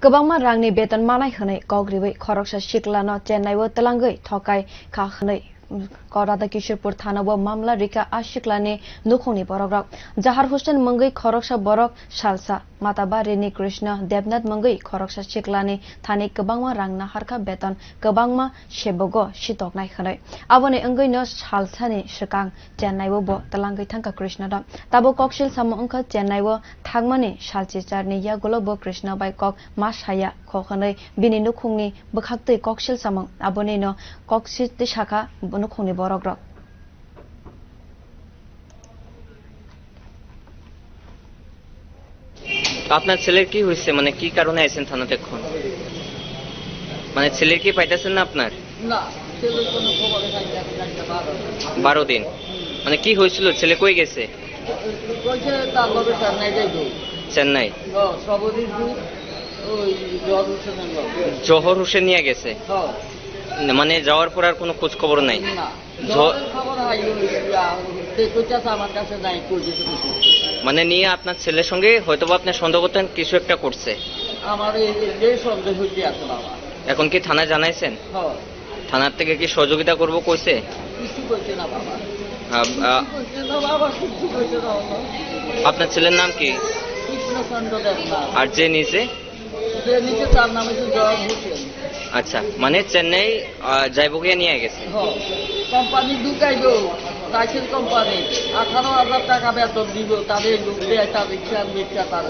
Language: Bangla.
गोबांमा रांनि बेतन मानाय होनाय गावग्रिबै खरकसा सिक्लानो चेन्नाईआव तलांगै थकाय खाखनै राधा किशोरपुर थानाव मामला रिका आशिक्लानि नुखंनि बरकराव जाहार हुसैन मंगै खरकसा बरक सालसा माताबारिनि कृष्ण देवनाथ मंगै खरकसा सिक्लानि थानि गोबांमा रांना हारखा बेतन गोबांमा सेबगो सितकनाय होनाय आबोनि अंगैनो सालसानि सिगां चेन्नाईआव ब तलांगै थांका कृष्ण द ताबो ककसिल सामो अंका चेन्नाईआव थांमानि सालचिचारनि यागुलो ब कृष्ण बाय कक मासाया खखनै बिनि नुखंनि बखाक्तै ककसिल सामो आबोनिनो ककसिल शाखा नुखंनि बरकरक আপনার ছেলের কি হয়েছে মানে কি কারণে আইছেন থানাতে এখন মানে ছেলের কি পাইতেছেন না আপনার না ছেলের কোনো খবরে নাই 12 দিন মানে কি হয়েছিল ছেলে কই গেছে কইছে তার লগে চেন্নাই যাইবো চেন্নাই সবদিন ওই জহর হোসেন নিয়ে গেছে মানে যাওয়ার পর আর কোনো খোঁজ খবর নাই না খবর আমার কাছে নাই মানে নিয়ে আপনার ছেলের সঙ্গে হয়তো আপনি সন্দেহ করতেন কিছু একটা করছে আমার এই সন্দেহ হইতে আছে বাবা এখন কি থানায় জানাইছেন থানার থেকে কি সহযোগিতা করব কইছে কিছু কইছে না বাবা আপনার ছেলের নাম কি কৃষ্ণচন্দ্র দেবনাথ আর যে নিচে তার নাম হচ্ছে জয় হোসেন আচ্ছা মানে চেন্নাই যাইবো গিয়ে নিয়ে গেছে কোম্পানি ঢুকাইব সাইকেল কোম্পানি 18,000 টাকা বেতন দিব তাদের লোক দেয় তার রিক্সা তার